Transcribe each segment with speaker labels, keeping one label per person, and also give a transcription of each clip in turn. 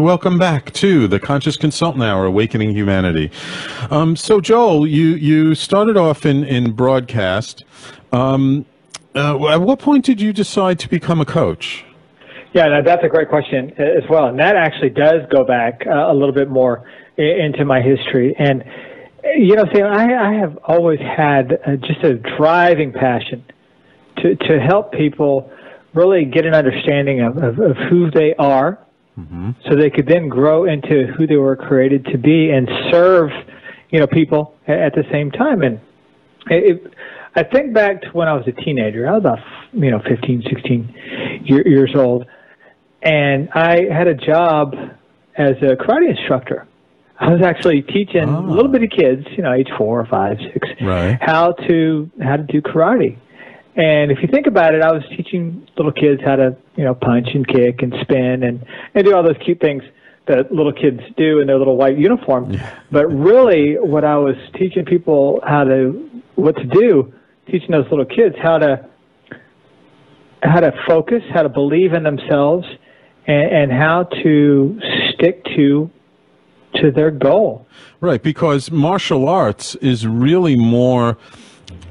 Speaker 1: and welcome back to the Conscious Consultant Hour, Awakening Humanity. So, Joel, you started off in broadcast. At what point did you decide to become a coach?
Speaker 2: Yeah, that's a great question as well. And that actually does go back a little bit more into my history. And, you know, Sam, I have always had just a driving passion to help people really get an understanding of who they are, so they could then grow into who they were created to be and serve, you know, people at the same time. And I think back to when I was a teenager. I was about, 15, 16 years old. And I had a job as a karate instructor. I was actually teaching little bitty kids, age 4 or 5, 6, how to do karate. And if you think about it, I was teaching little kids how to, punch and kick and spin and do all those cute things that little kids do in their little white uniform. Yeah. But really, what I was teaching people what to do, teaching those little kids how to focus, how to believe in themselves, and how to stick to their goal.
Speaker 1: Right, because martial arts is really more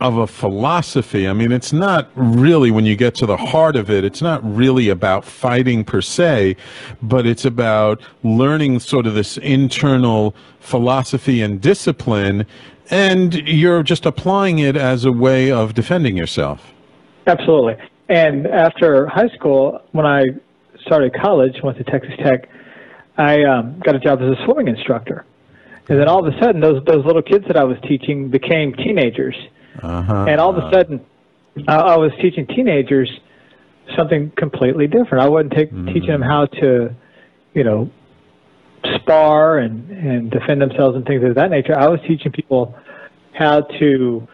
Speaker 1: of a philosophy. I mean, it's not really, when you get to the heart of it, it's not really about fighting per se, but it's about learning sort of this internal philosophy and discipline, and you're just applying it as a way of defending yourself.
Speaker 2: Absolutely. And after high school, when I started college, went to Texas Tech, I got a job as a swimming instructor. And then all of a sudden, those little kids that I was teaching became teenagers. And all of a sudden, I was teaching teenagers something completely different. I wasn't teaching them how to, spar and defend themselves and things of that nature. I was teaching people how to,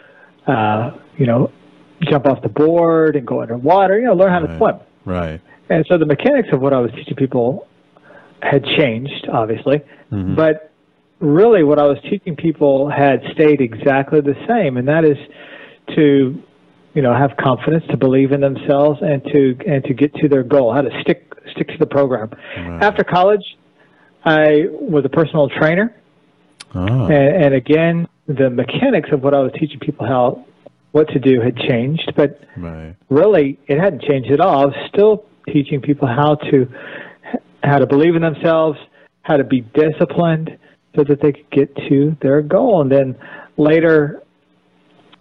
Speaker 2: jump off the board and go underwater, learn how to swim.
Speaker 1: Right.
Speaker 2: And so the mechanics of what I was teaching people had changed, obviously, but really what I was teaching people had stayed exactly the same, and that is to, have confidence, to believe in themselves, and to get to their goal, how to stick to the program. Right. After college, I was a personal trainer, and again, the mechanics of what I was teaching people what to do had changed, but really it hadn't changed at all. I was still teaching people how to believe in themselves, how to be disciplined, so that they could get to their goal. And then later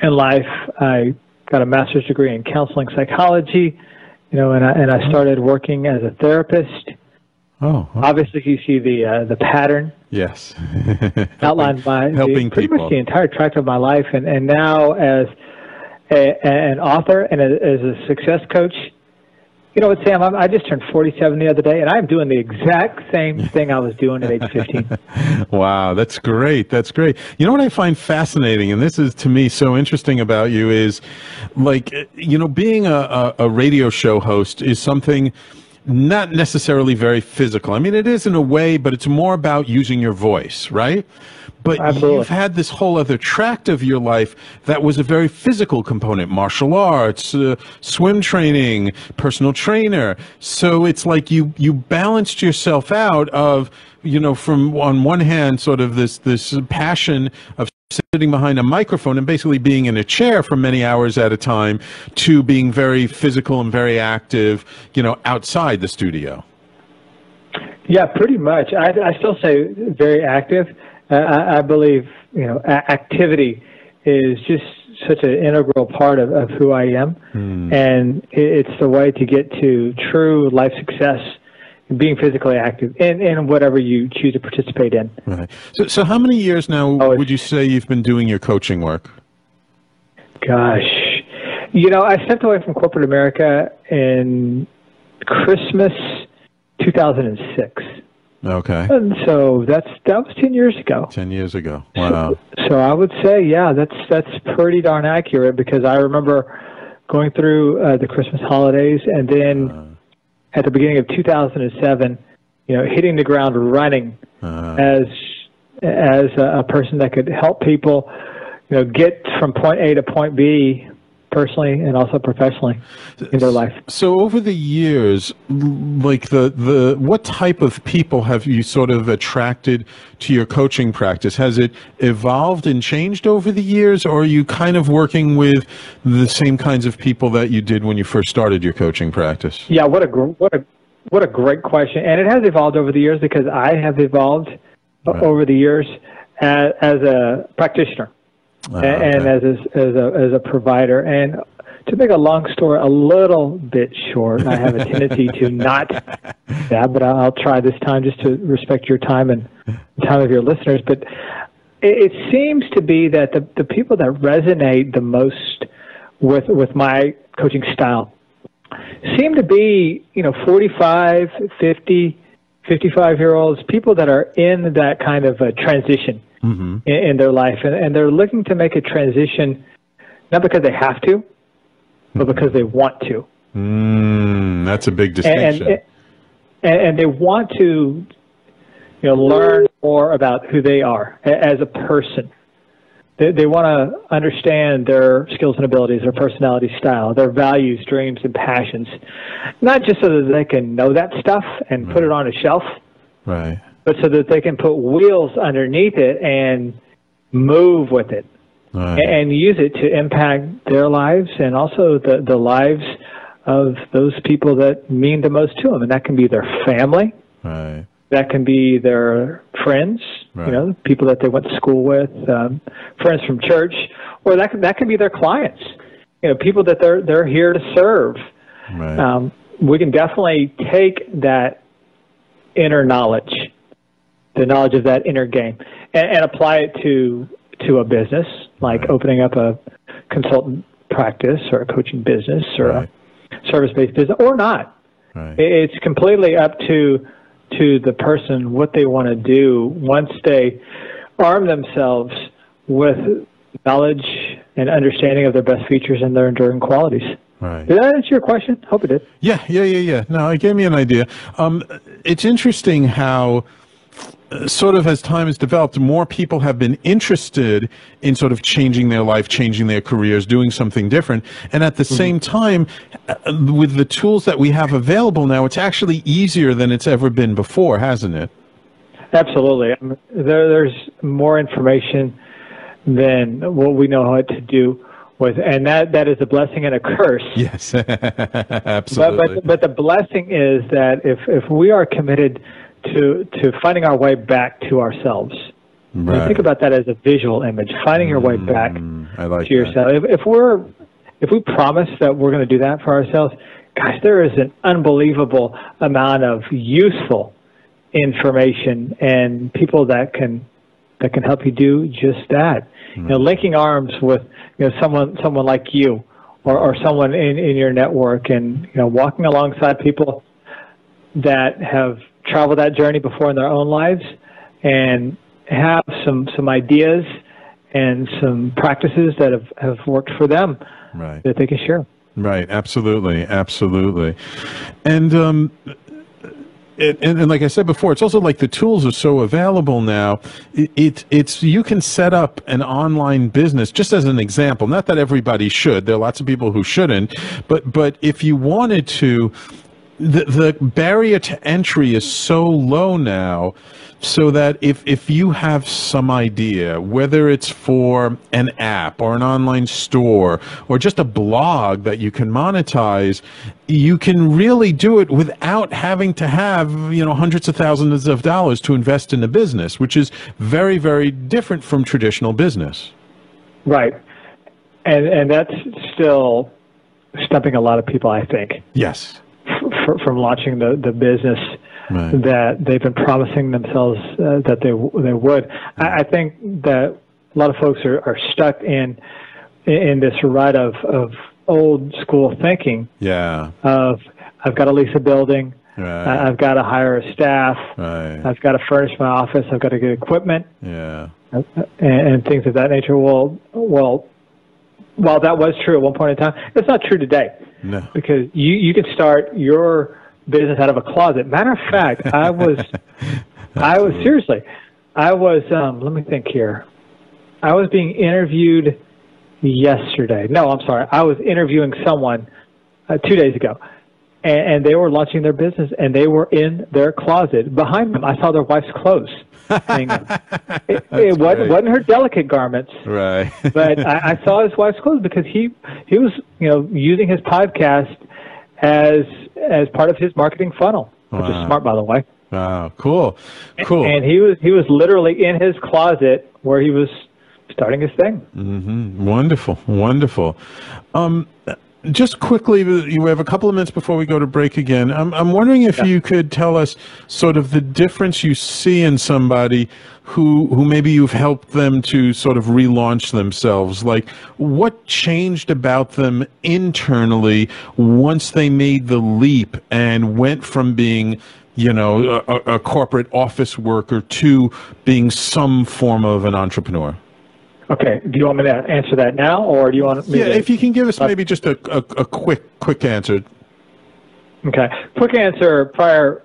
Speaker 2: in life, I got a master's degree in counseling psychology, and I started working as a therapist.
Speaker 1: Oh, okay.
Speaker 2: Obviously, you see the pattern.
Speaker 1: Yes.
Speaker 2: Outlined by
Speaker 1: helping
Speaker 2: pretty
Speaker 1: people.
Speaker 2: much the entire track of my life, and now as an author and as a success coach. You know what, Sam? I just turned 47 the other day, and I'm doing the exact same thing I was doing at age 15.
Speaker 1: Wow, that's great. That's great. You know what I find fascinating, and this is to me so interesting about you, is being a radio show host is something not necessarily very physical. I mean, it is in a way, but it's more about using your voice, right? But
Speaker 2: Absolutely.
Speaker 1: You've had this whole other tract of your life that was a very physical component: martial arts, swim training, personal trainer. So it's like you balanced yourself out of, from on one hand, sort of this passion of sitting behind a microphone and basically being in a chair for many hours at a time, to being very physical and very active, outside the studio.
Speaker 2: Yeah, pretty much. I still say very active. I believe, activity is just such an integral part of who I am, and it's the way to get to true life success, being physically active in whatever you choose to participate in.
Speaker 1: Right. So how many years now would you say you've been doing your coaching work?
Speaker 2: Gosh, I stepped away from corporate America in Christmas 2006.
Speaker 1: Okay.
Speaker 2: And so that was 10 years ago.
Speaker 1: 10 years ago. Wow.
Speaker 2: So I would say, yeah, that's pretty darn accurate, because I remember going through the Christmas holidays, and then at the beginning of 2007, hitting the ground running as a person that could help people, get from point A to point B personally and also professionally in their life.
Speaker 1: So over the years, like what type of people have you sort of attracted to your coaching practice? Has it evolved and changed over the years, or are you kind of working with the same kinds of people that you did when you first started your coaching practice?
Speaker 2: Yeah, what a great question. And it has evolved over the years because I have evolved over the years as a practitioner. And as a provider. And to make a long story a little bit short, I have a tendency to not that, but I'll try this time just to respect your time and the time of your listeners. But it seems to be that the people that resonate the most with my coaching style seem to be, 45, 50, 55-year-olds, people that are in that kind of a transition in their life, and they're looking to make a transition not because they have to, but because they want to.
Speaker 1: That's a big distinction.
Speaker 2: And they want to, learn more about who they are as a person. They want to understand their skills and abilities, their personality style, their values, dreams, and passions, not just so that they can know that stuff and put it on a shelf,
Speaker 1: right?
Speaker 2: But so that they can put wheels underneath it and move with it, and use it to impact their lives and also the lives of those people that mean the most to them. And that can be their family.
Speaker 1: Right.
Speaker 2: That can be their friends, people that they went to school with, friends from church, or that can be their clients, people that they're here to serve.
Speaker 1: Right.
Speaker 2: We can definitely take that inner knowledge, the knowledge of that inner game, and apply it to a business, like opening up a consultant practice or a coaching business or a service-based business, or not.
Speaker 1: Right.
Speaker 2: It's completely up to the person what they want to do once they arm themselves with knowledge and understanding of their best features and their enduring qualities.
Speaker 1: Right.
Speaker 2: Did that answer your question? Hope it did.
Speaker 1: Yeah. No, it gave me an idea. It's interesting how sort of as time has developed, more people have been interested in sort of changing their life, changing their careers, doing something different. And at the same time, with the tools that we have available now, it's actually easier than it's ever been before, hasn't it?
Speaker 2: Absolutely. There's more information than what we know how to do with, and that is a blessing and a curse.
Speaker 1: Yes, absolutely.
Speaker 2: But the blessing is that if we are committed to finding our way back to ourselves. Right. Think about that as a visual image, finding your way back to yourself. If we promise that we're going to do that for ourselves, gosh, there is an unbelievable amount of useful information and people that can help you do just that. Linking arms with someone like you or someone in your network, and walking alongside people that have traveled that journey before in their own lives and have some ideas and some practices that have worked for them that they can share.
Speaker 1: Right. Absolutely. And like I said before, it's also like the tools are so available now. It's you can set up an online business, just as an example. Not that everybody should. There are lots of people who shouldn't. But if you wanted to, the barrier to entry is so low now, so that if you have some idea, whether it's for an app or an online store or just a blog that you can monetize, you can really do it without having to have hundreds of thousands of dollars to invest in a business, which is very, very different from traditional business. Right.
Speaker 2: And that's still stumping a lot of people, I think.
Speaker 1: Yes.
Speaker 2: From launching the business that they've been promising themselves that they would. I think that a lot of folks are stuck in this rut of old school thinking.
Speaker 1: Yeah.
Speaker 2: Of I've got to lease a building.
Speaker 1: Right.
Speaker 2: I've got to hire a staff.
Speaker 1: Right.
Speaker 2: I've got to furnish my office. I've got to get equipment.
Speaker 1: Yeah.
Speaker 2: And things of that nature. Well, while that was true at one point in time, it's not true today.
Speaker 1: No.
Speaker 2: Because you could start your business out of a closet. Matter of fact, I was seriously, let me think here. I was being interviewed yesterday. No, I'm sorry. I was interviewing someone 2 days ago, and they were launching their business, and they were in their closet. Behind them, I saw their wife's clothes. It wasn't her delicate garments,
Speaker 1: right?
Speaker 2: But I saw his wife's clothes because he was using his podcast as part of his marketing funnel, which is smart, by the way.
Speaker 1: Wow, cool.
Speaker 2: And he was literally in his closet where he was starting his thing.
Speaker 1: Mm-hmm. Wonderful. Just quickly, we have a couple of minutes before we go to break again. I'm wondering if you could tell us sort of the difference you see in somebody who maybe you've helped them to sort of relaunch themselves. Like, what changed about them internally once they made the leap and went from being, a corporate office worker to being some form of an entrepreneur?
Speaker 2: Okay. Do you want me to answer that now, or do you want me to...
Speaker 1: if you can give us maybe just a quick answer. Okay.
Speaker 2: Quick answer before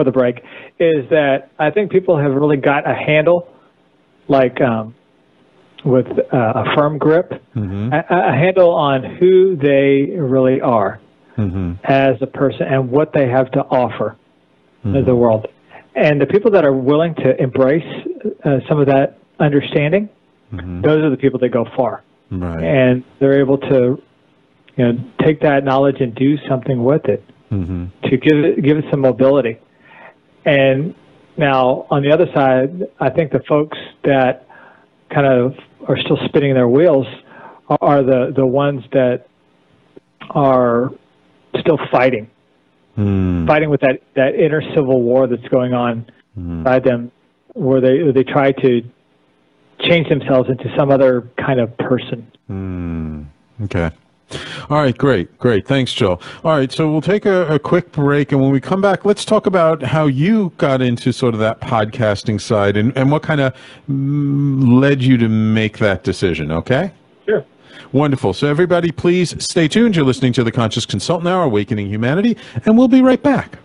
Speaker 2: the break is that I think people have really got a handle, with a firm grip, a handle on who they really are as a person and what they have to offer to the world. And the people that are willing to embrace some of that understanding, those are the people that go far, and they're able to take that knowledge and do something with it to give it some mobility. And now on the other side, I think the folks that kind of are still spinning their wheels are the ones that are still fighting with that inner civil war that's going on inside them, where they try to change themselves into some other kind of person.
Speaker 1: Okay. All right, great. Thanks, Joel. All right, so we'll take a quick break, and when we come back, let's talk about how you got into sort of that podcasting side and what kind of led you to make that decision, okay?
Speaker 2: Sure.
Speaker 1: Wonderful. So everybody, please stay tuned. You're listening to the Conscious Consultant Hour, Awakening Humanity, and we'll be right back.